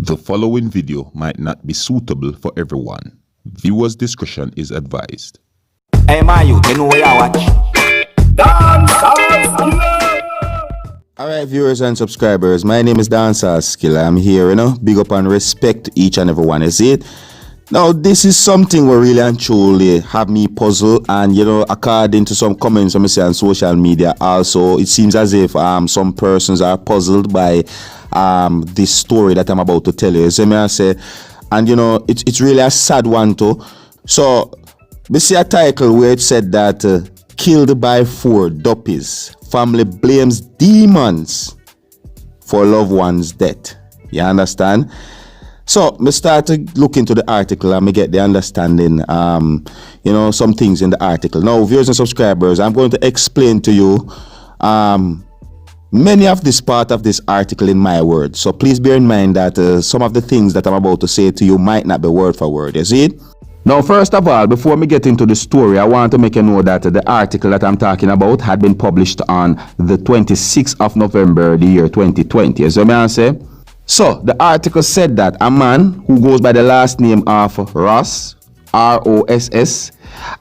The following video might not be suitable for everyone. Viewers' discretion is advised. Hey, my youth, you know where I watch? Alright, viewers and subscribers, my name is Dancehall Skilla. I'm here, big up and respect each and every one, you see it? Now, this is something where really and truly have me puzzled, and according to some comments I see on social media also, it seems as if some persons are puzzled by this story that I'm about to tell you. So I say, and it's really a sad one too. So we see a title where it said that killed by 4 duppies. Family blames demons for loved one's death. You understand? So me start to look into the article and me get the understanding, some things in the article. Now, viewers and subscribers, I'm going to explain to you many of this part of this article in my words. So please bear in mind that some of the things that I'm about to say to you might not be word for word. You see it? Now, first of all, before me get into the story, I want to make you know that the article that I'm talking about had been published on the 26th of November, the year 2020. As I say. So, the article said that a man who goes by the last name of Ross, R-O-S-S,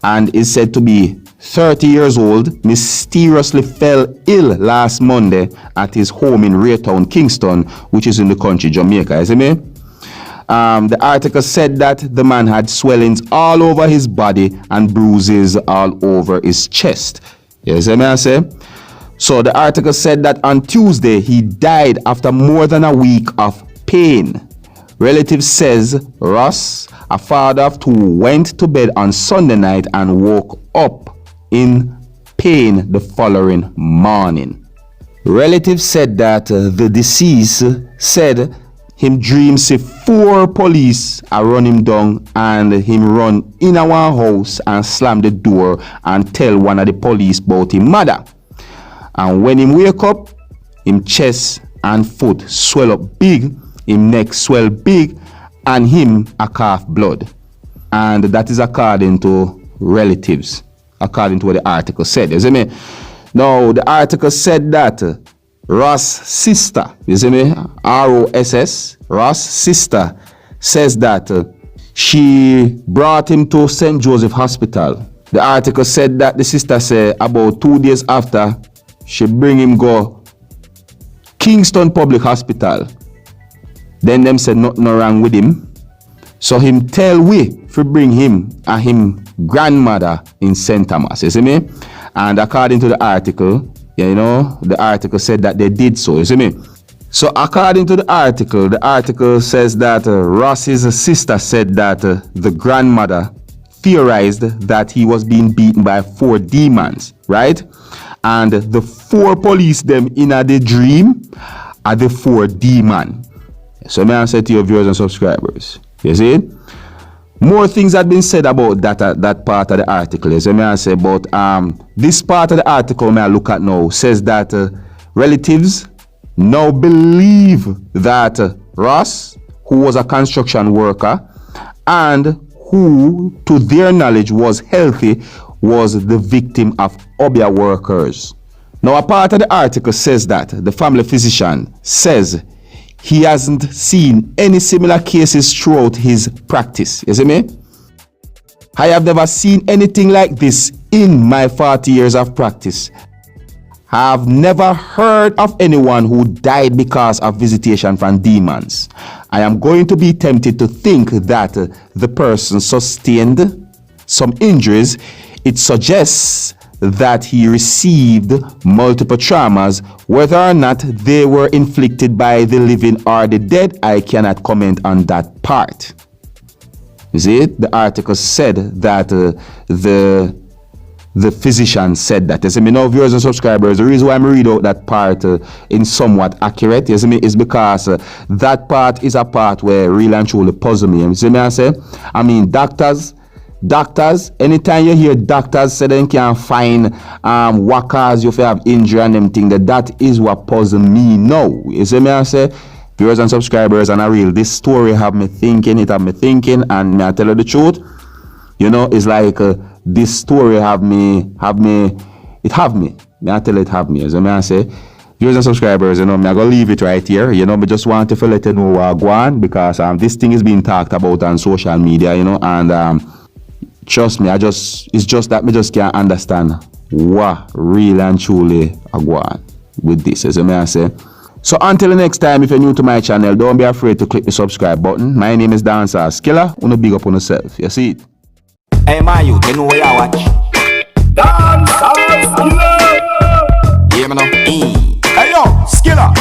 and is said to be 30 years old, mysteriously fell ill last Monday at his home in Raytown, Kingston, which is in the country Jamaica. You see me? The article said that the man had swellings all over his body and bruises all over his chest. You see me, I say? So the article said that on Tuesday he died after more than a week of pain. Relatives says Ross, a father of 2, went to bed on Sunday night and woke up in pain the following morning. Relatives said that the deceased said him dreams say 4 police are run him down and him run in our house and slam the door and tell one of the police about him mother. And when him wake up, him chest and foot swell up big, him neck swell big, and him a cough blood. And that is according to relatives, according to what the article said. You see me? Now, the article said that Ross' sister, you see me? R-O-S-S, Ross' sister says that she brought him to St. Joseph Hospital. The article said that the sister said about 2 days after, she bring him go Kingston Public Hospital. Then them said nothing wrong with him. So him tell we to bring him and him grandmother in St. Thomas. You see me? And according to the article, the article said that they did so. You see me? So according to the article says that Ross's sister said that the grandmother theorized that he was being beaten by 4 demons, right? And the 4 police them in the dream are the 4 demon. So may I say to your viewers and subscribers, you see? More things had been said about that part of the article. So may I say about this part of the article may I look at now says that relatives now believe that Ross, who was a construction worker and who to their knowledge was healthy, was the victim of Obeah workers. Now, a part of the article says that the family physician says he hasn't seen any similar cases throughout his practice. You see me? I have never seen anything like this in my 40 years of practice. I have never heard of anyone who died because of visitation from demons. I am going to be tempted to think that the person sustained some injuries. It suggests that he received multiple traumas. Whether or not they were inflicted by the living or the dead, I cannot comment on that part. You see it? The article said that the physician said that. You see me now, viewers and subscribers, the reason why I'm reading out that part in somewhat accurate, you see me, is because that part is a part where really and truly puzzle me. You see me I say? I mean, doctors, anytime you hear doctors say they can't find what cause you have injury and them thing, that is what puzzle me now. You see me I say? Viewers and subscribers, and I real this story have me thinking, and may I tell you the truth, it's like this story may I tell you it have me, as I say, Viewers and subscribers, you know, me I gonna leave it right here. You know, me just want to let you know what go on, because this thing is being talked about on social media, you know, and trust me, it's just that me just can't understand what really and truly I go on with this, as I say. So until the next time, if you're new to my channel, don't be afraid to click the subscribe button. My name is Dancehall Skilla. Wanna big up on yourself. You see it? Hey, my youth, you know where you watch? Dancehall Skilla. Hear me now? Hey yo, Skilla.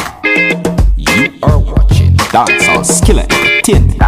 You are watching Dancehall Skilla Entertainment.